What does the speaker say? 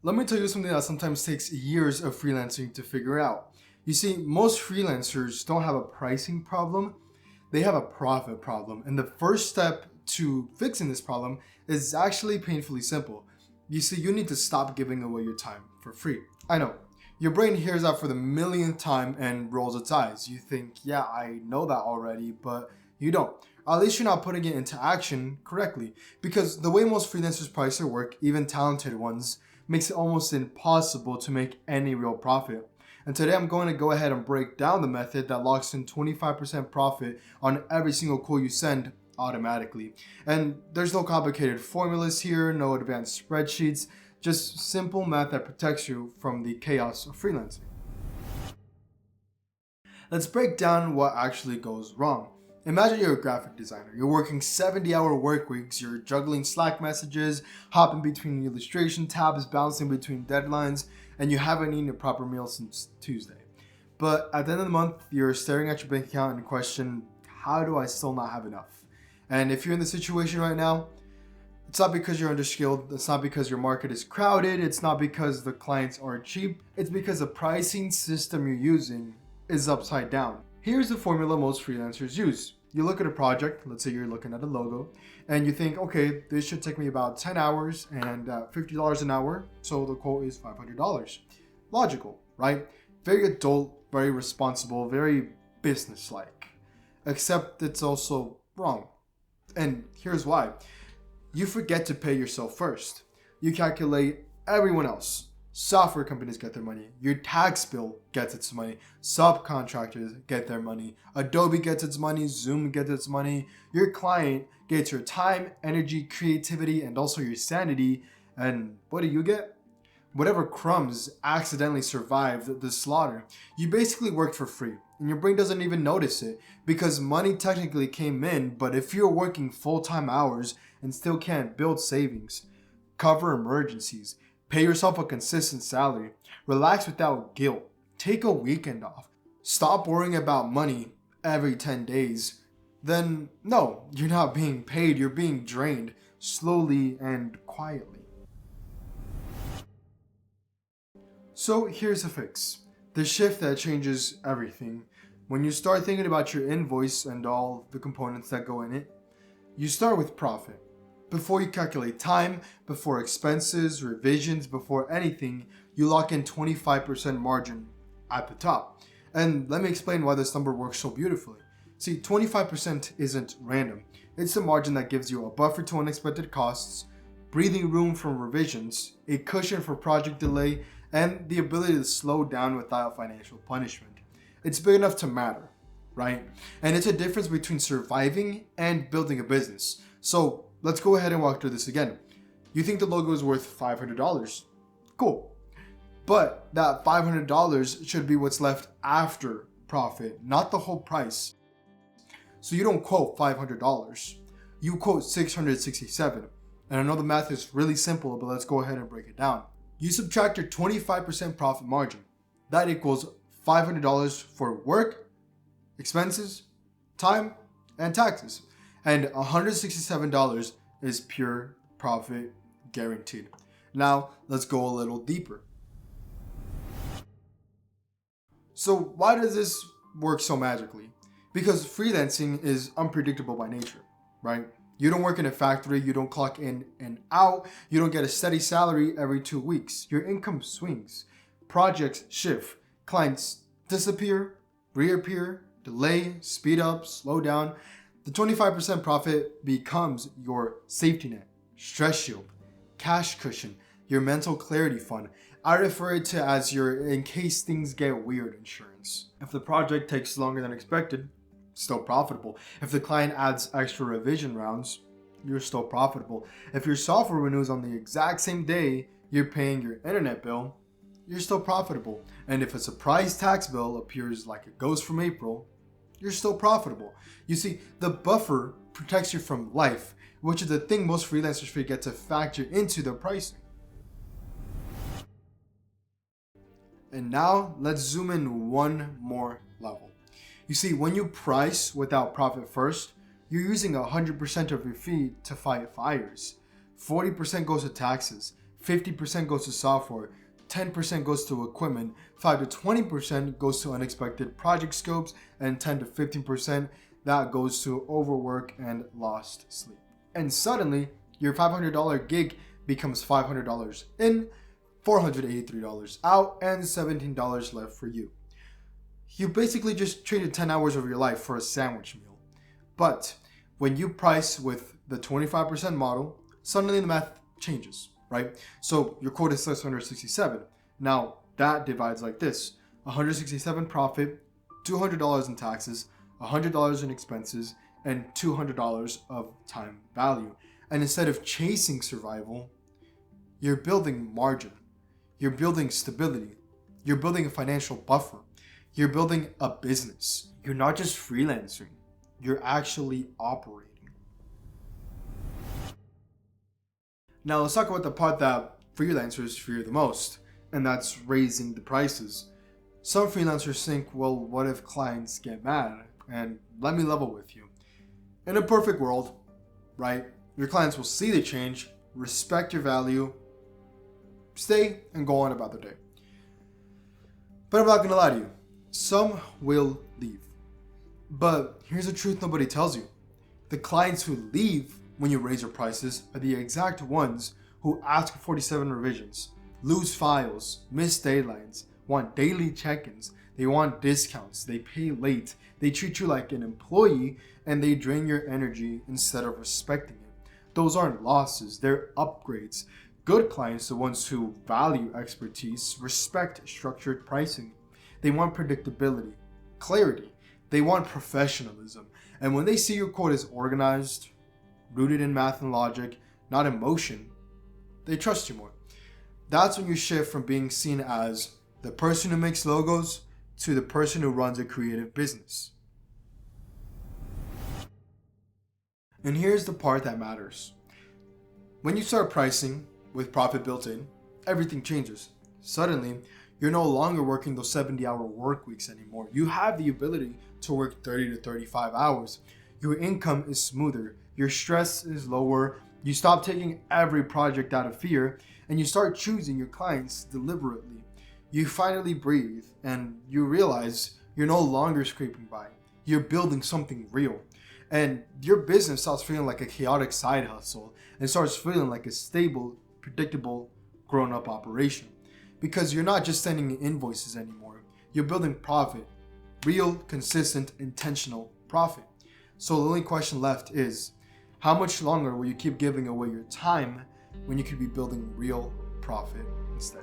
Let me tell you something that sometimes takes years of freelancing to figure out. You see, most freelancers don't have a pricing problem, they have a profit problem. And the first step to fixing this problem is actually painfully simple. You see, you need to stop giving away your time for free. I know, your brain hears that for the millionth time and rolls its eyes. You think, yeah, I know that already, but you don't. At least you're not putting it into action correctly. Because the way most freelancers price their work, even talented ones, makes it almost impossible to make any real profit. And today I'm going to go ahead and break down the method that locks in 25% profit on every single call you send automatically. And there's no complicated formulas here, no advanced spreadsheets, just simple math that protects you from the chaos of freelancing. Let's break down what actually goes wrong. Imagine you're a graphic designer. You're working 70-hour work weeks. You're juggling Slack messages, hopping between illustration tabs, bouncing between deadlines, and you haven't eaten a proper meal since Tuesday. But at the end of the month, you're staring at your bank account and question, how do I still not have enough? And if you're in the situation right now, it's not because you're underskilled. It's not because your market is crowded. It's not because the clients are cheap. It's because the pricing system you're using is upside down. Here's the formula most freelancers use. You look at a project, let's say you're looking at a logo, and you think, okay, this should take me about 10 hours and $50 an hour, so the quote is $500. Logical, right? Very adult, very responsible, very business-like. Except it's also wrong. And here's why. You forget to pay yourself first. You calculate everyone else. Software companies get their money. Your tax bill gets its money. Subcontractors get their money. Adobe gets its money. Zoom gets its money. Your client gets your time, energy, creativity, and also your sanity. And what do you get? Whatever crumbs accidentally survived the slaughter. You basically worked for free, and your brain doesn't even notice it because money technically came in, but if you're working full-time hours and still can't build savings, cover emergencies, pay yourself a consistent salary, relax without guilt, take a weekend off, stop worrying about money every 10 days, then no, you're not being paid, you're being drained slowly and quietly. So here's the fix, the shift that changes everything. When you start thinking about your invoice and all the components that go in it, you start with profit. Before you calculate time, before expenses, revisions, before anything, you lock in 25% margin at the top. And let me explain why this number works so beautifully. See, 25% isn't random. It's the margin that gives you a buffer to unexpected costs, breathing room from revisions, a cushion for project delay, and the ability to slow down without financial punishment. It's big enough to matter, right? And it's a difference between surviving and building a business. So let's go ahead and walk through this again. You think the logo is worth $500. Cool. But that $500 should be what's left after profit, not the whole price. So you don't quote $500. You quote $667. And I know the math is really simple, but let's go ahead and break it down. You subtract your 25% profit margin. That equals $500 for work, expenses, time, and taxes. And $167 is pure profit guaranteed. Now, let's go a little deeper. So why does this work so magically? Because freelancing is unpredictable by nature, right? You don't work in a factory, you don't clock in and out, you don't get a steady salary every 2 weeks. Your income swings, projects shift, clients disappear, reappear, delay, speed up, slow down. The 25% profit becomes your safety net, stress shield, cash cushion, your mental clarity fund. I refer it to as your in case things get weird insurance. If the project takes longer than expected, still profitable. If the client adds extra revision rounds, you're still profitable. If your software renews on the exact same day you're paying your internet bill, you're still profitable. And if a surprise tax bill appears like it goes from April, you're still profitable. You see, the buffer protects you from life, which is the thing most freelancers forget to factor into their pricing. And now let's zoom in one more level. You see, when you price without profit first, you're using 100% of your fee to fight fires. 40% goes to taxes, 50% goes to software, 10% goes to equipment, 5 to 20% goes to unexpected project scopes, and 10 to 15% that goes to overwork and lost sleep. And suddenly, your $500 gig becomes $500 in, $483 out, and $17 left for you. You basically just traded 10 hours of your life for a sandwich meal. But when you price with the 25% model, suddenly the math changes, right? So your quote is 667. Now that divides like this: 167 profit, $200 in taxes, $100 in expenses, and $200 of time value. And instead of chasing survival, you're building margin. You're building stability. You're building a financial buffer. You're building a business. You're not just freelancing. You're actually operating. Now let's talk about the part that freelancers fear the most, and that's raising the prices. Some freelancers think, well, what if clients get mad? And let me level with you. In a perfect world, right, your clients will see the change, respect your value, stay, and go on about their day. But I'm not going to lie to you. Some will leave. But here's the truth nobody tells you. The clients who leave when you raise your prices are the exact ones who ask for 47 revisions, lose files, miss deadlines, want daily check-ins, they want discounts, they pay late, they treat you like an employee, and they drain your energy instead of respecting it. Those aren't losses, they're upgrades. Good clients, the ones who value expertise, respect structured pricing. They want predictability, clarity. They want professionalism. And when they see your quote is organized, rooted in math and logic, not emotion, they trust you more. That's when you shift from being seen as the person who makes logos to the person who runs a creative business. And here's the part that matters. When you start pricing with profit built in, everything changes. Suddenly, you're no longer working those 70-hour work weeks anymore. You have the ability to work 30 to 35 hours. Your income is smoother. Your stress is lower. You stop taking every project out of fear, and you start choosing your clients deliberately. You finally breathe, and you realize you're no longer scraping by. You're building something real. And your business stops feeling like a chaotic side hustle and starts feeling like a stable, predictable, grown-up operation. Because you're not just sending invoices anymore. You're building profit. Real, consistent, intentional profit. So the only question left is, how much longer will you keep giving away your time when you could be building real profit instead?